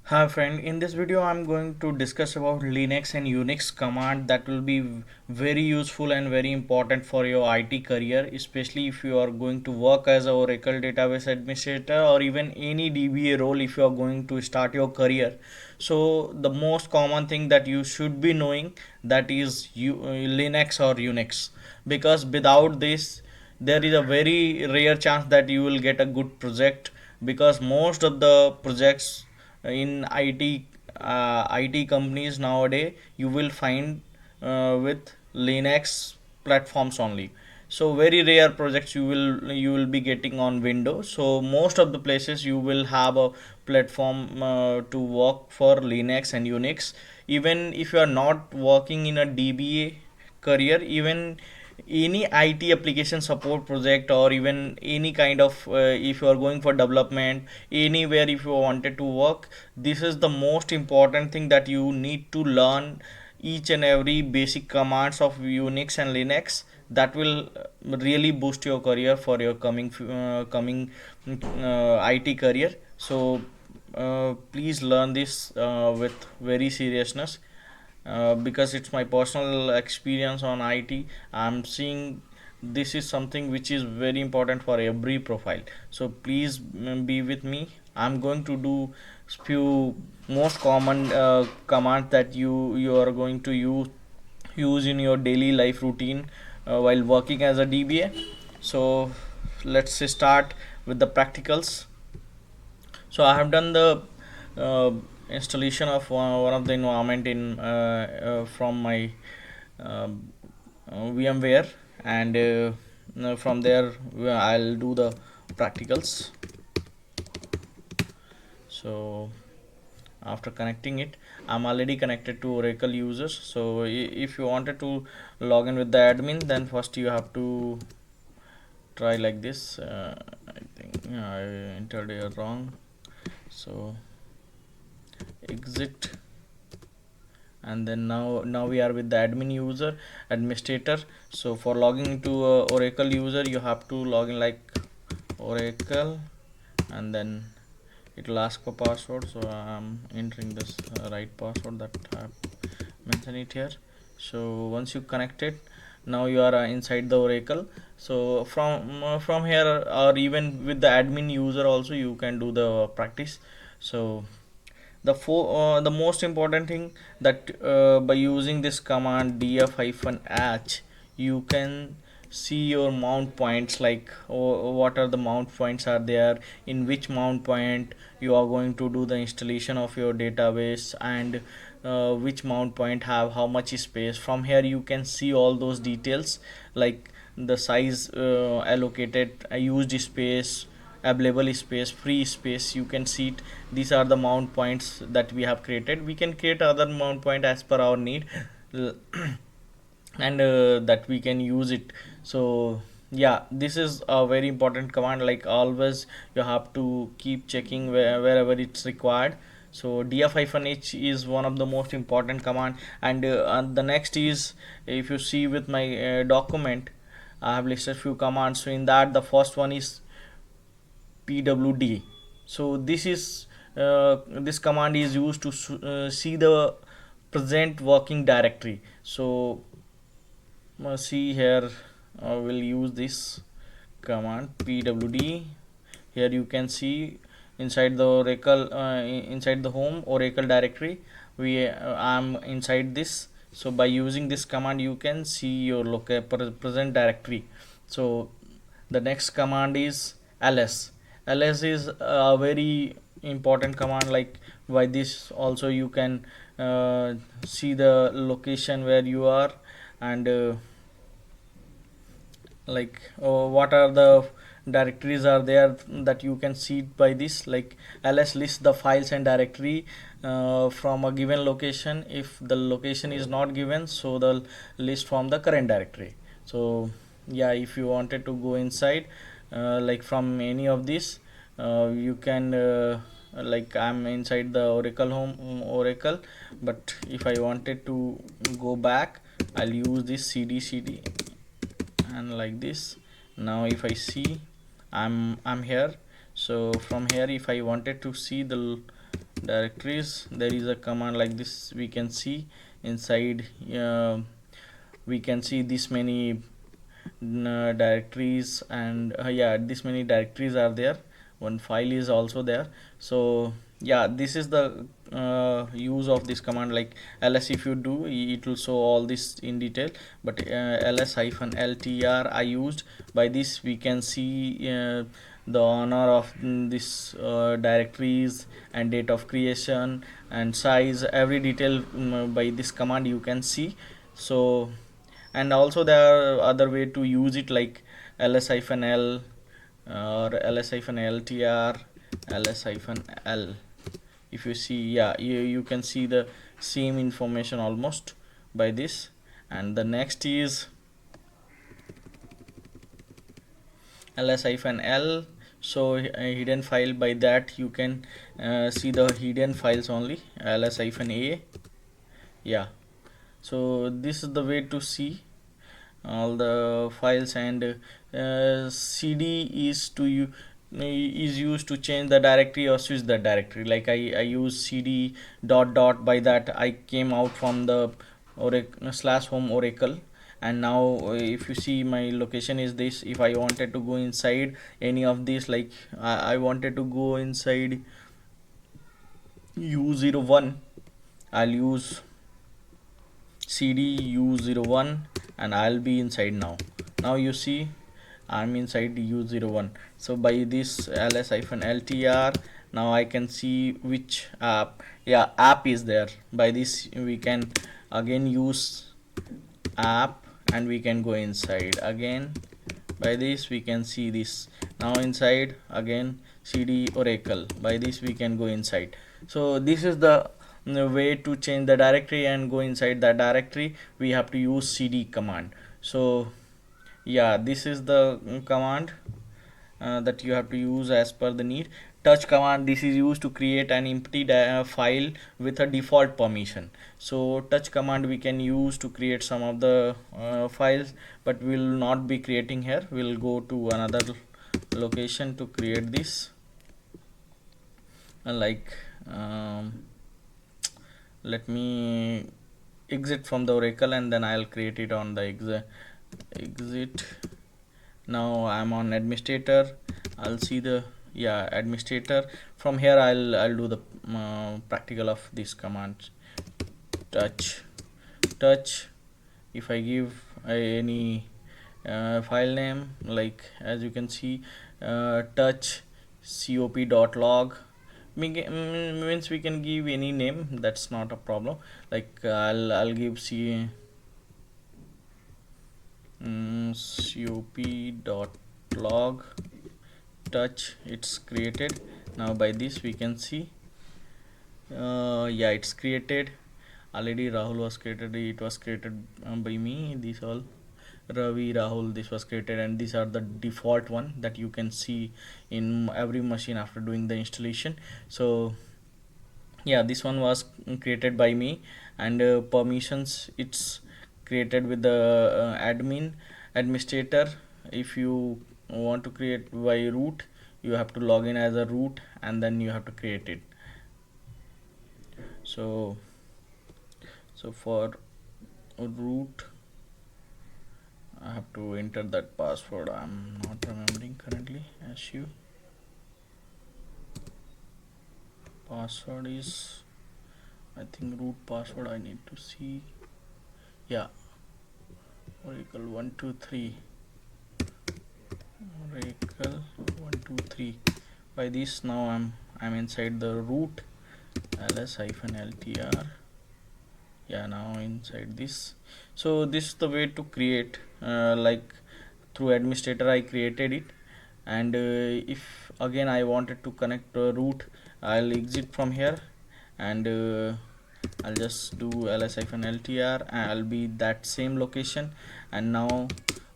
Hi friend, in this video I'm going to discuss about Linux and Unix command that will be very useful and very important for your IT career, especially if you are going to work as a Oracle database administrator or even any DBA role if you are going to start your career. So the most common thing that you should be knowing, that is Linux or Unix, because without this there is a very rare chance that you will get a good project, because most of the projects in IT companies nowadays you will find with Linux platforms only. So very rare projects you will be getting on Windows. So most of the places you will have a platform to work for Linux and Unix. Even if you are not working in a DBA career, even any IT application support project, or even any kind of if you are going for development anywhere, if you wanted to work, this is the most important thing that you need to learn each and every basic commands of Unix and Linux. That will really boost your career for your coming IT career. So please learn this with very seriousness, because it's my personal experience on IT. I'm seeing this is something which is very important for every profile. So please be with me. I'm going to do few most common commands that you are going to use in your daily life routine while working as a DBA. So let's start with the practicals. So I have done the uh, installation of one of the environment in from my VMware, and from there I'll do the practicals. So after connecting it, I'm already connected to Oracle users. So if you wanted to log in with the admin, then first you have to try like this. I think I entered here wrong. So exit, and then now we are with the admin user administrator. So for logging into Oracle user, you have to log in like Oracle, and then it will ask for password. So I'm entering this right password that I have mentioned it here. So once you connect it, now you are inside the Oracle. So from here, or even with the admin user also, you can do the practice. So the most important thing, that by using this command df-h, you can see your mount points, like what are the mount points are there, in which mount point you are going to do the installation of your database, and which mount point have how much space. From here you can see all those details, like the size allocated, used space, available space, free space, you can see it. These are the mount points that we have created. We can create other mount point as per our need and that we can use it. So yeah, this is a very important command. Like always you have to keep checking wherever it's required. So df-h is one of the most important command, and the next is, if you see with my document, I have listed few commands. So in that, the first one is pwd. So this command is used to see the present working directory. So see here, we'll use this command pwd. Here you can see inside the Oracle, inside the home Oracle directory, we I'm inside this. So by using this command you can see your local present directory. So the next command is ls is a very important command. Like by this also you can see the location where you are, and like what are the directories are there, that you can see by this. Like ls lists the files and directory from a given location. If the location is not given, so the list from the current directory. So yeah, if you wanted to go inside like from any of these, you can like I'm inside the Oracle home Oracle, but if I wanted to go back, I'll use this cd and like this. Now if I see, I'm here. So from here, if I wanted to see directories, there is a command like this. We can see inside, we can see this many directories, and yeah, this many directories are there. One file is also there. So yeah, this is the use of this command. Like ls, if you do, it will show all this in detail, but ls-ltr I used. By this we can see the honor of this directories and date of creation and size, every detail by this command you can see. So, and also there are other way to use it, like ls-l or ls-ltr, ls-l. If you see, yeah, you can see the same information almost by this. And the next is ls-l. So a hidden file, by that you can see the hidden files only, ls-a. Yeah, so this is the way to see all the files. And cd is to you is used to change the directory or switch the directory. Like I use cd dot dot, by that I came out from the oracle slash home oracle. And now if you see, my location is this. If I wanted to go inside any of these, like I wanted to go inside u01, I'll use cd u01 and I'll be inside now. Now you see I'm inside u01. So by this ls-ltr, now I can see which app, yeah, app is there. By this we can again use app and we can go inside again. By this we can see this. Now inside again cd oracle, by this we can go inside. So this is the way to change the directory and go inside the directory. We have to use cd command. So yeah, this is the command that you have to use as per the need. Touch command, this is used to create an empty file with a default permission. So touch command we can use to create some of the files, but we will not be creating here. We'll go to another location to create this. Like let me exit from the oracle and then I'll create it on the exit. Now I'm on administrator. I'll see the, yeah, administrator. From here I'll do the practical of this command. Touch. If I give any file name, like as you can see, touch cop.log, means we can give any name, that's not a problem. Like I'll give cop.log touch. It's created. Now by this we can see, yeah, it's created already. Rahul was created, it was created by me. These all Ravi, Rahul, this was created, and these are the default one that you can see in every machine after doing the installation. So yeah, this one was created by me. And permissions, it's created with the administrator. If you want to create by root, you have to log in as a root and then you have to create it. So for root I have to enter that password. I'm not remembering currently. As you password is, I think root password I need to see. Yeah, Oracle 123, Oracle 123. By this now I'm inside the root, ls-ltr. Yeah, now inside this. So this is the way to create, like through administrator I created it. And if again I wanted to connect to a root, I'll exit from here and I'll just do ls-ltr and I'll be that same location. And now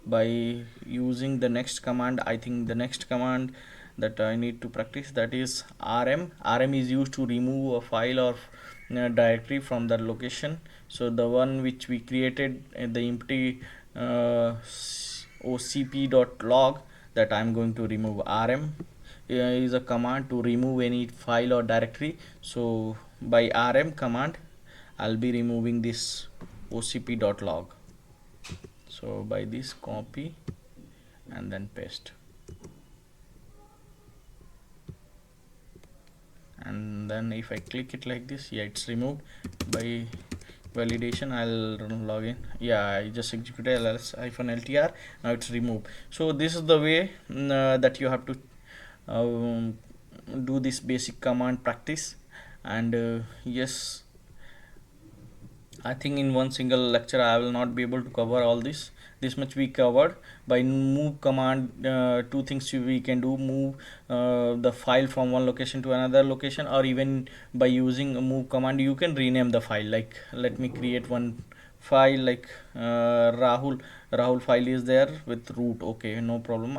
by using the next command, I think the next command that I need to practice, that is rm is used to remove a file or directory from that location. So the one which we created, the empty ocp.log, that I'm going to remove. Rm is a command to remove any file or directory. So by rm command I'll be removing this ocp.log. So by this copy and then paste, and then if I click it like this, yeah, it's removed. By validation I'll log in. Yeah, I just executed ls-ltr. Now it's removed. So this is the way that you have to um, do this basic command practice. And yes, I think in one single lecture I will not be able to cover all this. This much we covered. By move command, two things we can do: move the file from one location to another location, or even by using a move command you can rename the file. Like, let me create one file like Rahul file is there with root. Okay, no problem.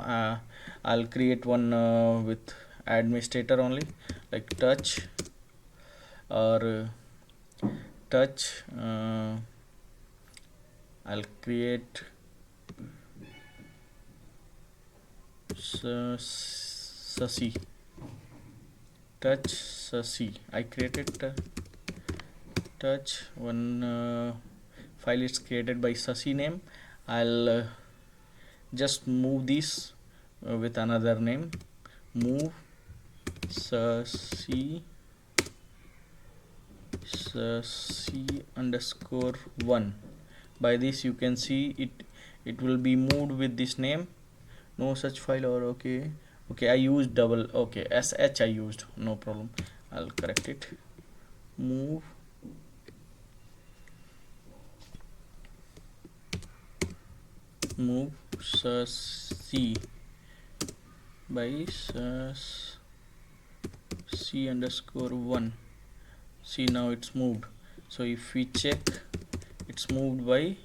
I'll create one with administrator only, like touch or touch. I'll create Sasi touch Sasi. I created touch one file is created by Sasi name. I'll just move this with another name, move Sasi underscore 1. By this you can see it will be moved with this name. No such file, or okay, I used double, okay, sh I used, no problem, I'll correct it. Move c by c underscore 1. See, now it's moved. So if we check, it's moved by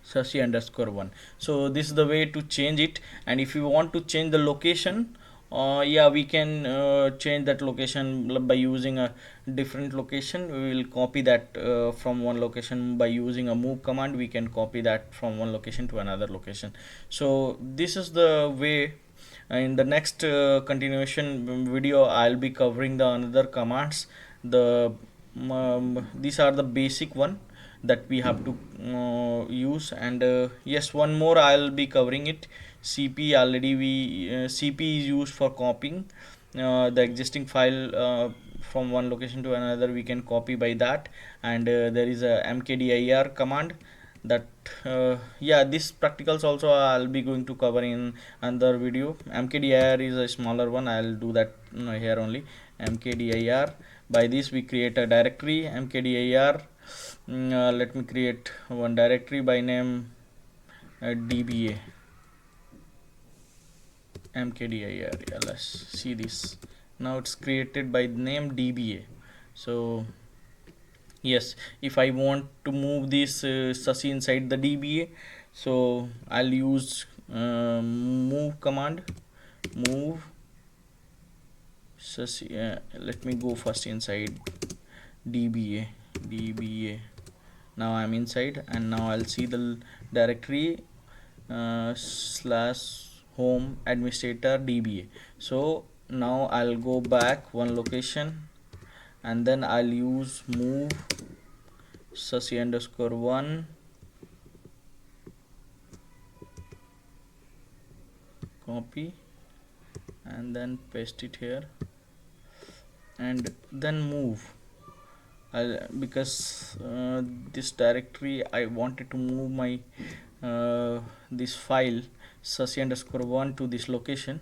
Sasi underscore 1. So this is the way to change it. And if you want to change the location, yeah, we can change that location by using a different location. We will copy that from one location by using a move command. We can copy that from one location to another location. So this is the way. In the next continuation video I'll be covering the another commands. These are the basic one that we have to use. And yes, one more I'll be covering it. cp already we cp is used for copying the existing file from one location to another. We can copy by that. And there is a mkdir command that yeah, this practicals also I'll be going to cover in another video. mkdir is a smaller one, I'll do that here only. mkdir, by this we create a directory mkdir. Let me create one directory by name DBA mkdir. Yeah, let's see this. Now it's created by the name DBA. So yes, if I want to move this Sasi inside the DBA, so I'll use move command, move Sasi. Let me go first inside DBA. Now I'm inside, and now I'll see the directory slash home administrator DBA. So now I'll go back one location, and then I'll use move Sasi underscore 1, copy, and then paste it here, and then move. Because this directory I wanted to move my this file Sasi underscore 1 to this location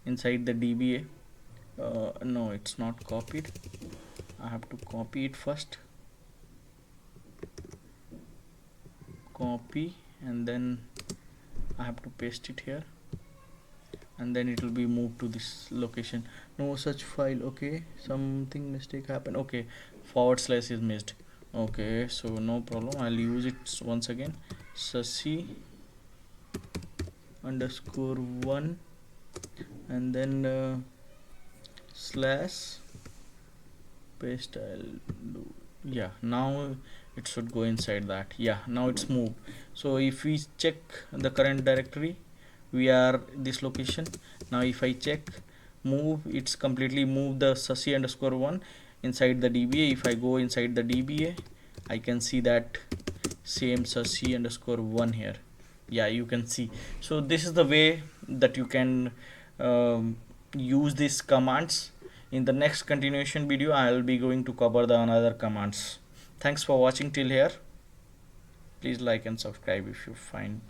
inside the DBA. No, it's not copied. I have to copy it first, copy, and then I have to paste it here, and then it will be moved to this location. No such file. Okay, something mistake happened. Okay, forward slash is missed. Okay, so no problem, I'll use it once again. Sasi underscore 1, and then slash paste. I'll do, yeah, now it should go inside that. Yeah, now it's moved. So if we check the current directory, we are this location. Now if I check, move, it's completely move the sussy underscore 1 inside the DBA. If I go inside the DBA, I can see that same sussy underscore 1 here. Yeah, you can see. So this is the way that you can use these commands. In the next continuation video, I will be going to cover the another commands. Thanks for watching till here. Please like and subscribe if you find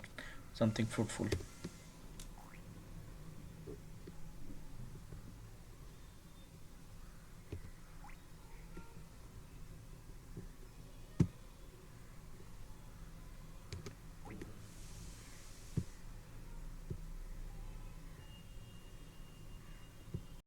something fruitful.